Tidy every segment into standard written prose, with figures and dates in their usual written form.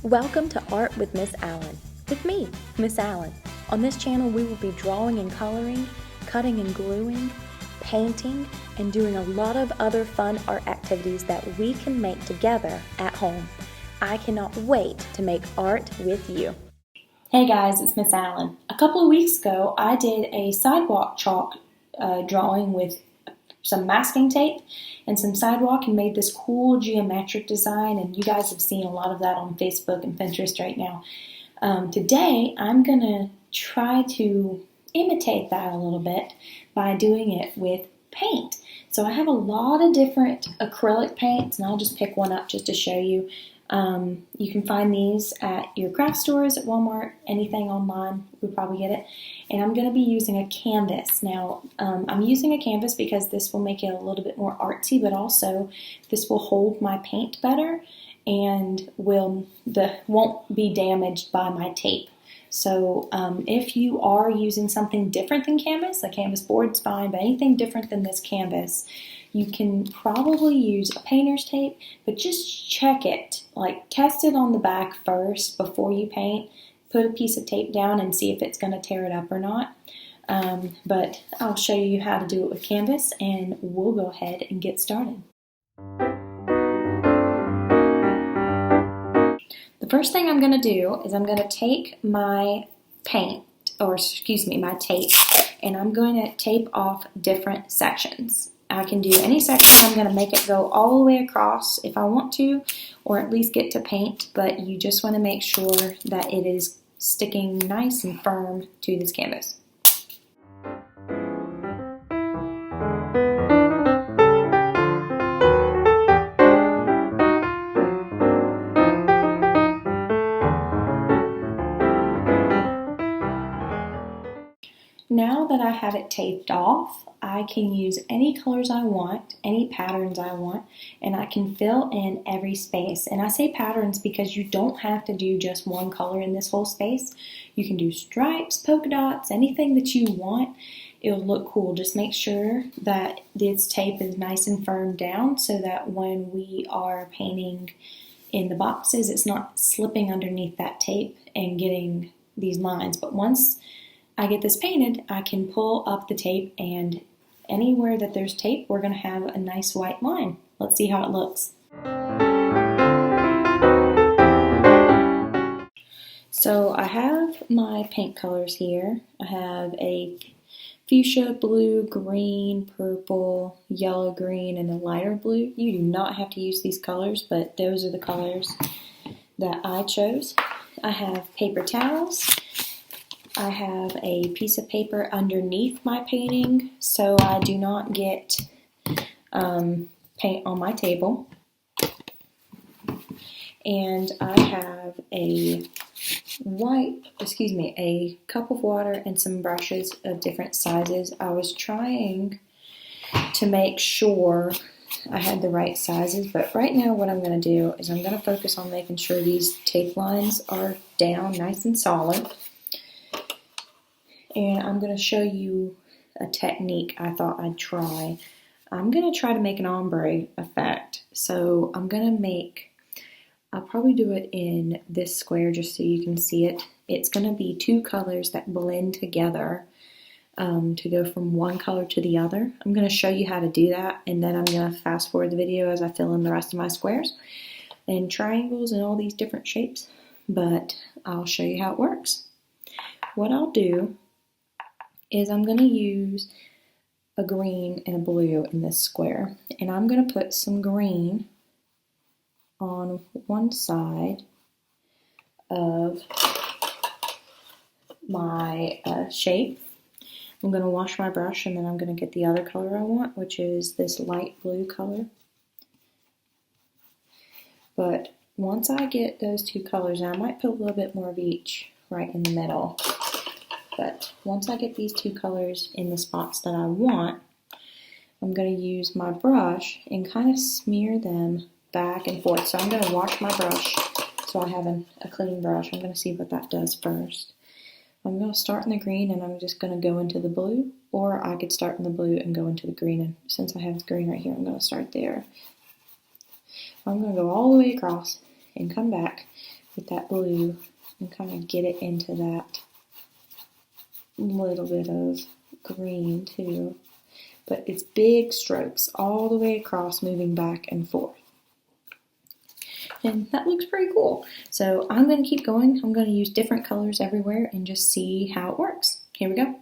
Welcome to Art with Miss Allen, with me, Miss Allen. On this channel we will be drawing and coloring, cutting and gluing, painting, and doing a lot of other fun art activities that we can make together at home. I cannot wait to make art with you. Hey guys, it's Miss Allen. A couple of weeks ago I did a sidewalk chalk drawing with some masking tape and some sidewalk and made this cool geometric design, and you guys have seen a lot of that on Facebook and Pinterest right now. Today I'm going to try to imitate that a little bit by doing it with paint. So I have a lot of different acrylic paints, and I'll just pick one up just to show you. You can find these at your craft stores, at Walmart, anything online, we'll probably get it. And I'm going to be using a canvas. Now, I'm using a canvas because this will make it a little bit more artsy, but also this will hold my paint better and won't be damaged by my tape. So if you are using something different than canvas, a canvas board's fine, but anything different than this canvas, you can probably use a painter's tape, but just check it. Like, test it on the back first before you paint. Put a piece of tape down and see if it's going to tear it up or not. But I'll show you how to do it with canvas, and we'll go ahead and get started. The first thing I'm going to do is I'm going to take my my tape, and I'm going to tape off different sections. I can do any section. I'm going to make it go all the way across if I want to, or at least get to paint, but you just want to make sure that it is sticking nice and firm to this canvas. Now that I have it taped off, I can use any colors I want, any patterns I want, and I can fill in every space. And I say patterns because you don't have to do just one color in this whole space. You can do stripes, polka dots, anything that you want. It'll look cool. Just make sure that this tape is nice and firm down so that when we are painting in the boxes, it's not slipping underneath that tape and getting these lines. But once I get this painted, I can pull up the tape, and anywhere that there's tape, we're going to have a nice white line. Let's see how it looks. So I have my paint colors here. I have a fuchsia, blue, green, purple, yellow, green, and a lighter blue. You do not have to use these colors, but those are the colors that I chose. I have paper towels. I have a piece of paper underneath my painting so I do not get paint on my table. And I have a cup of water and some brushes of different sizes. I was trying to make sure I had the right sizes, but right now what I'm going to do is I'm going to focus on making sure these tape lines are down nice and solid. And I'm going to show you a technique I thought I'd try. I'm going to try to make an ombre effect. So I'll probably do it in this square just so you can see it. It's going to be two colors that blend together to go from one color to the other. I'm going to show you how to do that, and then I'm going to fast forward the video as I fill in the rest of my squares and triangles and all these different shapes. But I'll show you how it works. What I'll do is I'm going to use a green and a blue in this square, and I'm going to put some green on one side of my shape. I'm going to wash my brush, and then I'm going to get the other color I want, which is this light blue color. But once I get those two colors, I might put a little bit more of each right in the middle. But once I get these two colors in the spots that I want, I'm going to use my brush and kind of smear them back and forth. So I'm going to wash my brush so I have a clean brush. I'm going to see what that does first. I'm going to start in the green, and I'm just going to go into the blue, or I could start in the blue and go into the green. And since I have the green right here, I'm going to start there. I'm going to go all the way across and come back with that blue and kind of get it into that little bit of green too. But it's big strokes all the way across, moving back and forth. And that looks pretty cool. So I'm going to keep going. I'm going to use different colors everywhere and just see how it works. Here we go.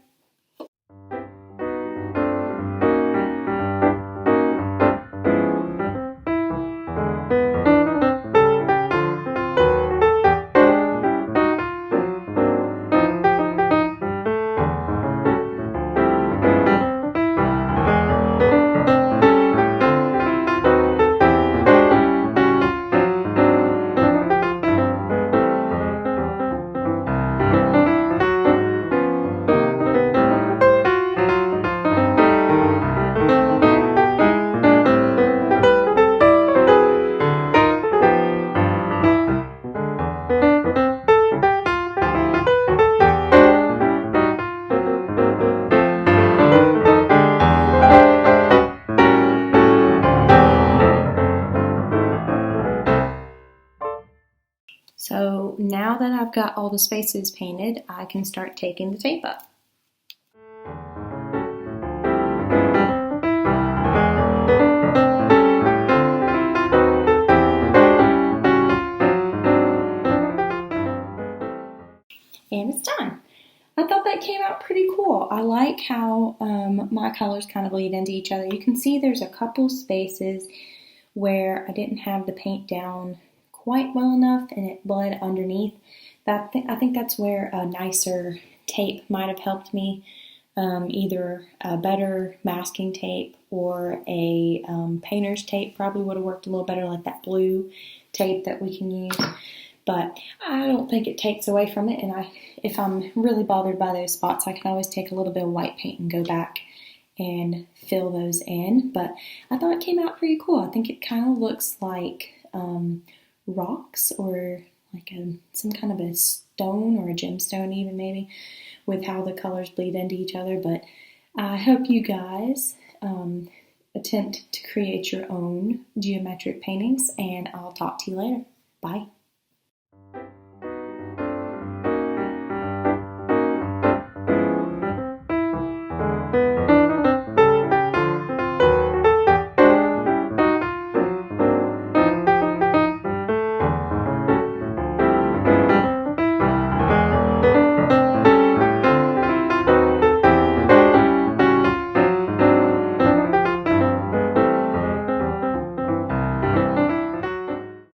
So now that I've got all the spaces painted, I can start taking the tape up. And it's done. I thought that came out pretty cool. I like how my colors kind of bleed into each other. You can see there's a couple spaces where I didn't have the paint down quite well enough and it bled underneath. I think that's where a nicer tape might have helped me. Either a better masking tape or a painter's tape probably would have worked a little better, like that blue tape that we can use. But I don't think it takes away from it, and if I'm really bothered by those spots, I can always take a little bit of white paint and go back and fill those in. But I thought it came out pretty cool. I think it kind of looks like rocks or like some kind of a stone or a gemstone even maybe, with how the colors bleed into each other. But I hope you guys attempt to create your own geometric paintings, and I'll talk to you later. Bye.